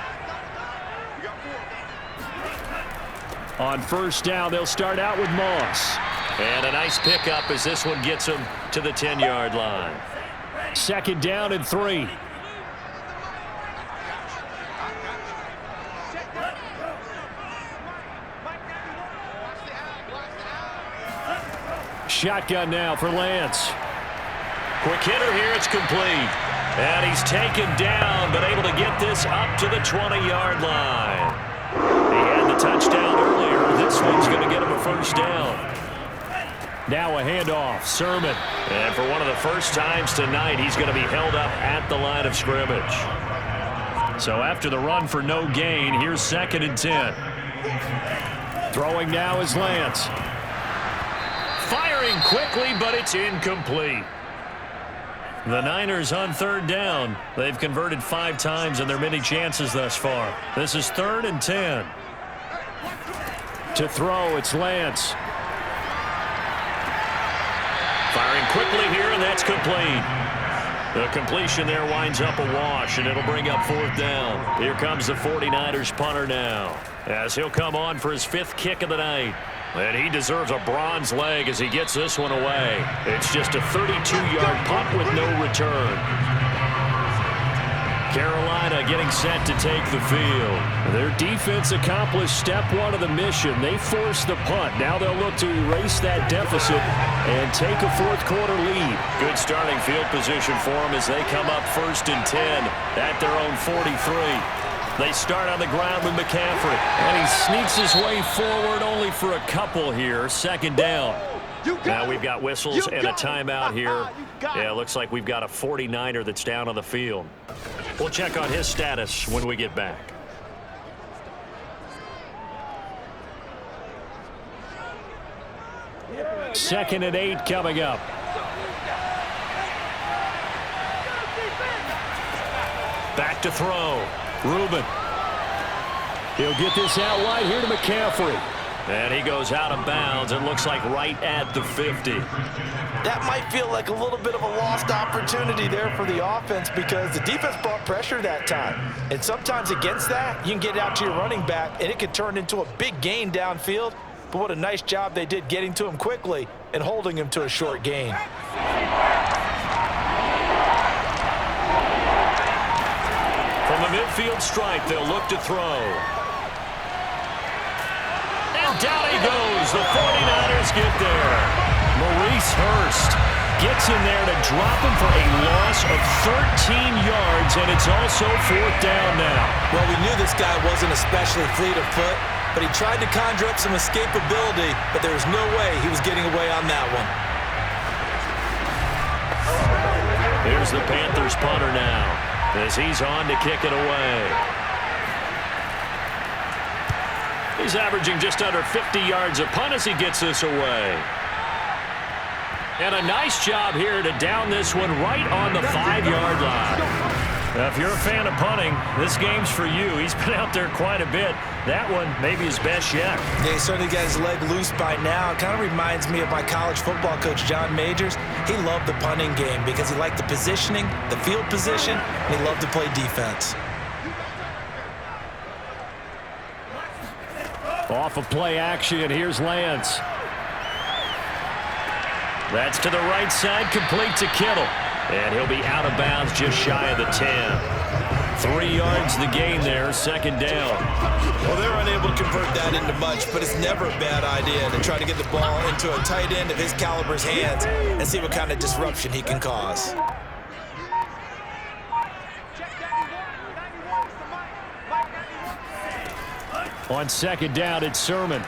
On 1st down, they'll start out with Moss. And a nice pickup as this one gets him to the 10-yard line. 2nd down and 3. Shotgun now for Lance. Quick hitter here, it's complete. And he's taken down, but able to get this up to the 20-yard line. He had the touchdown earlier. This one's going to get him a 1st down. Now a handoff, Sermon. And for one of the first times tonight, he's going to be held up at the line of scrimmage. So after the run for no gain, here's 2nd and 10. Throwing now is Lance. Firing quickly, but it's incomplete. The Niners on 3rd down. They've converted 5 times in their many chances thus far. This is 3rd and 10. To throw, it's Lance. Firing quickly here, and that's complete. The completion there winds up a wash, and it'll bring up 4th down. Here comes the 49ers punter now, as he'll come on for his 5th kick of the night. And he deserves a bronze leg as he gets this one away. It's just a 32-yard punt with no return. Carolina getting set to take the field. Their defense accomplished step 1 of the mission. They forced the punt. Now they'll look to erase that deficit and take a 4th quarter lead. Good starting field position for them as they come up 1st and 10 at their own 43. They start on the ground with McCaffrey. And he sneaks his way forward only for a couple here. 2nd down. Now we've got whistles and a timeout here. Yeah, it looks like we've got a 49er that's down on the field. We'll check on his status when we get back. Second and 8 coming up. Back to throw. Reuben. He'll get this out wide here to McCaffrey. And he goes out of bounds. It looks like right at the 50. That might feel like a little bit of a lost opportunity there for the offense because the defense brought pressure that time. And sometimes against that, you can get out to your running back, and it could turn into a big gain downfield. But what a nice job they did getting to him quickly and holding him to a short gain. From the midfield stripe, they'll look to throw. And down he goes. The 49ers get there. Maurice Hurst gets in there to drop him for a loss of 13 yards, and it's also 4th down now. Well, we knew this guy wasn't especially fleet of foot, but he tried to conjure up some escapability, but there was no way he was getting away on that one. Here's the Panthers punter now as he's on to kick it away. He's averaging just under 50 yards a punt as he gets this away. And a nice job here to down this one right on the 5-yard line. Now, if you're a fan of punting, this game's for you. He's been out there quite a bit. That one may be his best yet. Yeah, he certainly got his leg loose by now. It kind of reminds me of my college football coach, John Majors. He loved the punting game because he liked the positioning, the field position, and he loved to play defense. Off of play action, and here's Lance. That's to the right side, complete to Kittle. And he'll be out of bounds just shy of the 10. 3 yards the gain there, 2nd down. Well, they're unable to convert that into much, but it's never a bad idea to try to get the ball into a tight end of his caliber's hands and see what kind of disruption he can cause. On 2nd down, it's Sermon.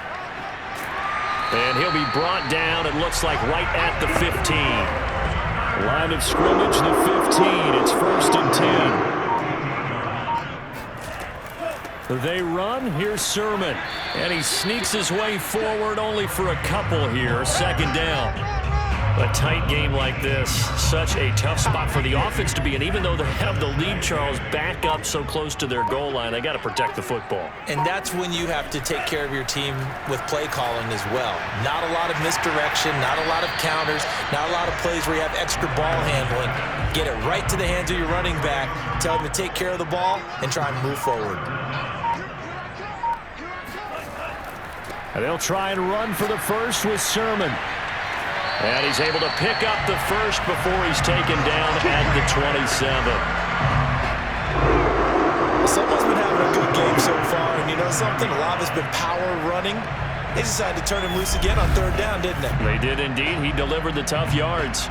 And he'll be brought down, it looks like right at the 15. Line of scrimmage, the 15. It's 1st and 10. They run. Here's Sermon. And he sneaks his way forward only for a couple here. 2nd down. A tight game like this, such a tough spot for the offense to be in. Even though they have the lead, Charles, back up so close to their goal line, they got to protect the football. And that's when you have to take care of your team with play calling as well. Not a lot of misdirection, not a lot of counters, not a lot of plays where you have extra ball handling. Get it right to the hands of your running back, tell him to take care of the ball, and try and move forward. And they'll try and run for the first with Sermon. And he's able to pick up the first before he's taken down at the 27. Someone's been having a good game so far, and you know something? A lot of it's been power running. They decided to turn him loose again on 3rd down, didn't they? They did indeed. He delivered the tough yards.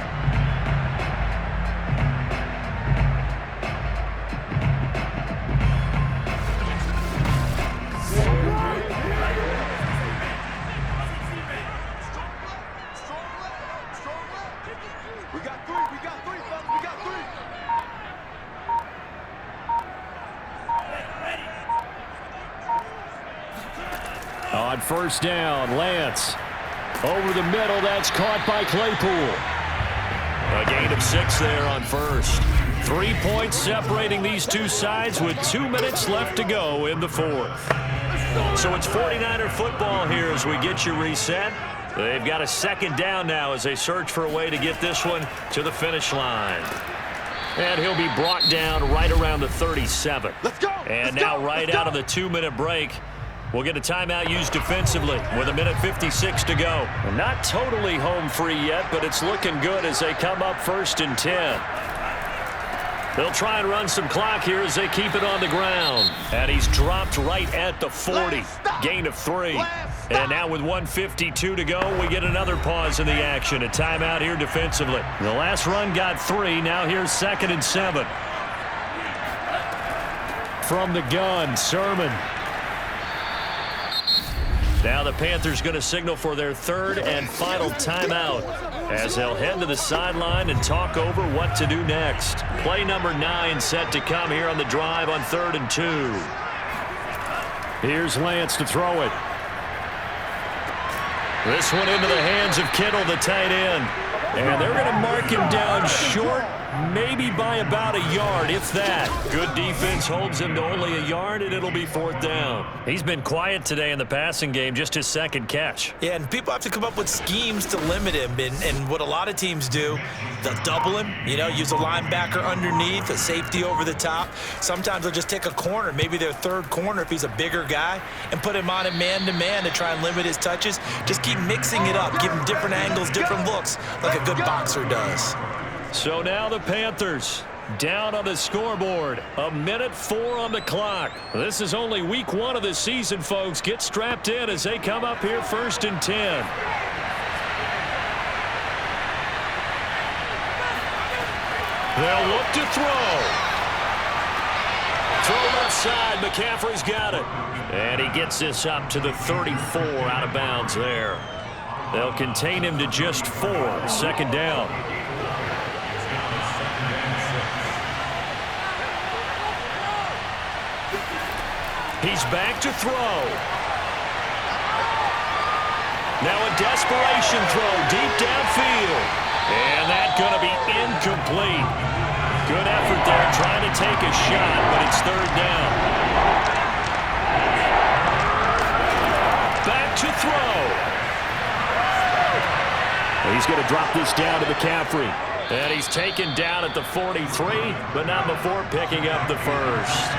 On 1st down, Lance. Over the middle, that's caught by Claypool. A gain of 6 there on 1st. 3 points separating these two sides with 2 minutes left to go in the 4th. So it's 49er football here as we get you reset. They've got a 2nd down now as they search for a way to get this one to the finish line. And he'll be brought down right around the 37. Let's go! And now right out of the 2-minute break, we'll get a timeout used defensively with 1:56 to go. Not totally home free yet, but it's looking good as they come up 1st and 10. They'll try and run some clock here as they keep it on the ground. And he's dropped right at the 40. Gain of 3. And now with 1:52 to go, we get another pause in the action. A timeout here defensively. The last run got 3. Now here's 2nd and 7. From the gun, Sermon. Now the Panthers going to signal for their 3rd and final timeout as they'll head to the sideline and talk over what to do next. Play number 9 set to come here on the drive on 3rd and 2. Here's Lance to throw it. This one into the hands of Kittle, the tight end. And they're going to mark him down short, maybe by about a yard, if that. Good defense holds him to only a yard, and it'll be 4th down. He's been quiet today in the passing game, just his second catch. Yeah, and people have to come up with schemes to limit him. And what a lot of teams do, they'll double him, use a linebacker underneath, a safety over the top. Sometimes they'll just take a corner, maybe their third corner if he's a bigger guy, and put him on a man-to-man to try and limit his touches. Just keep mixing it up, give him different angles, different looks, like a good boxer does. So now the Panthers down on the scoreboard. 1:04 on the clock. This is only week 1 of the season, folks. Get strapped in as they come up here 1st and 10. They'll look to throw. Throw left side. McCaffrey's got it. And he gets this up to the 34 out of bounds there. They'll contain him to just 4. 2nd down. He's back to throw. Now a desperation throw deep downfield. And that's going to be incomplete. Good effort there trying to take a shot, but it's 3rd down. Back to throw. He's going to drop this down to McCaffrey. And he's taken down at the 43, but not before picking up the first.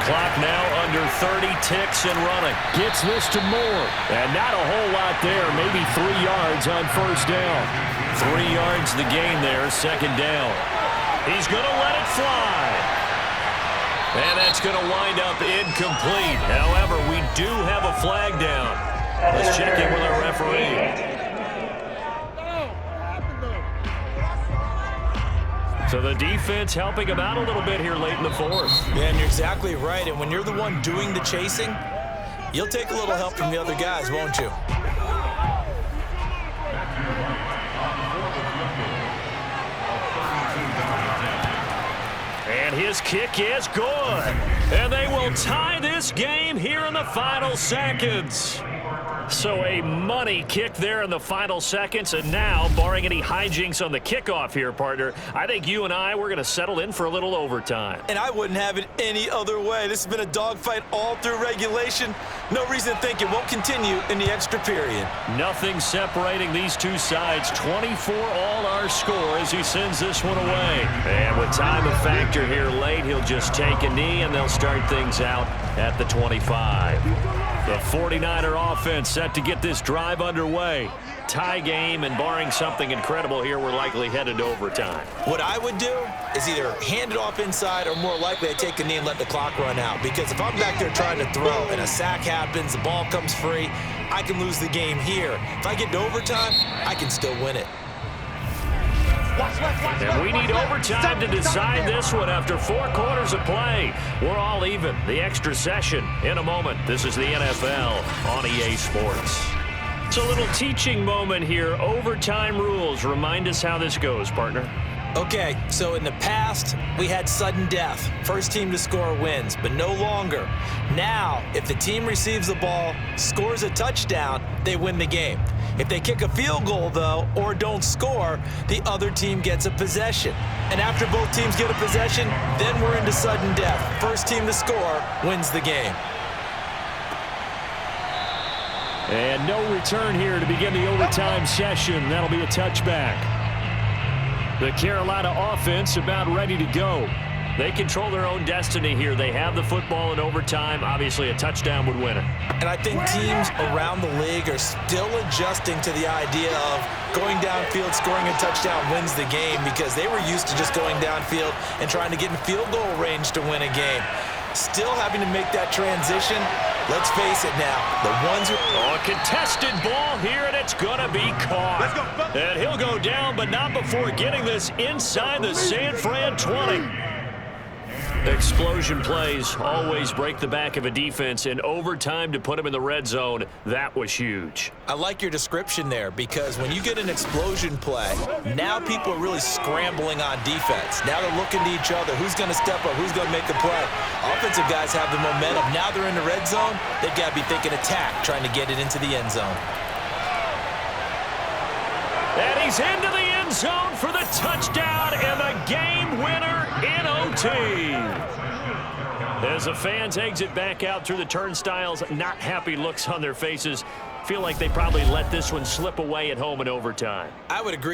Clock now under 30 ticks and running. Gets this to Moore. And not a whole lot there. Maybe 3 yards on 1st down. 3 yards the gain there. 2nd down. He's going to let it fly. And that's going to wind up incomplete. However, we do have a flag down. Let's check in with our referee. So the defense helping him out a little bit here late in the 4th. Yeah, and you're exactly right. And when you're the one doing the chasing, you'll take a little help from the other guys, won't you? And his kick is good. And they will tie this game here in the final seconds. So a money kick there in the final seconds. And now, barring any hijinks on the kickoff here, partner, I think you and we're going to settle in for a little overtime. And I wouldn't have it any other way. This has been a dogfight all through regulation. No reason to think it won't continue in the extra period. Nothing separating these two sides. 24 all our score as he sends this one away. And with time a factor here late, he'll just take a knee and they'll start things out at the 25. The 49er offense set to get this drive underway. Tie game, and barring something incredible here, we're likely headed to overtime. What I would do is either hand it off inside or more likely I take a knee and let the clock run out. Because if I'm back there trying to throw and a sack happens, the ball comes free, I can lose the game here. If I get to overtime, I can still win it. And we need overtime to decide this one after 4 quarters of play. We're all even. The extra session in a moment. This is the NFL on EA Sports. It's a little teaching moment here. Overtime rules. Remind us how this goes, partner. Okay, so in the past, we had sudden death. First team to score wins, but no longer. Now, if the team receives the ball, scores a touchdown, they win the game. If they kick a field goal, though, or don't score, the other team gets a possession. And after both teams get a possession, then we're into sudden death. First team to score wins the game. And no return here to begin the overtime session. That'll be a touchback. The Carolina offense about ready to go. They control their own destiny here. They have the football in overtime. Obviously, a touchdown would win it. And I think teams around the league are still adjusting to the idea of going downfield, scoring a touchdown wins the game, because they were used to just going downfield and trying to get in field goal range to win a game. Still having to make that transition. Let's face it now, the ones who... Oh, a contested ball here, and it's going to be caught. And he'll go down, but not before getting this inside the San Fran 20. Explosion plays always break the back of a defense. In overtime to put him in the red zone, that was huge. I like your description there, because when you get an explosion play, now people are really scrambling on defense. Now they're looking to each other. Who's going to step up? Who's going to make the play? Offensive guys have the momentum. Now they're in the red zone. They've got to be thinking attack, trying to get it into the end zone. And he's into the end zone for the touchdown and the game winner in OT. As the fans exit back out through the turnstiles, not happy looks on their faces. Feel like they probably let this one slip away at home in overtime. I would agree.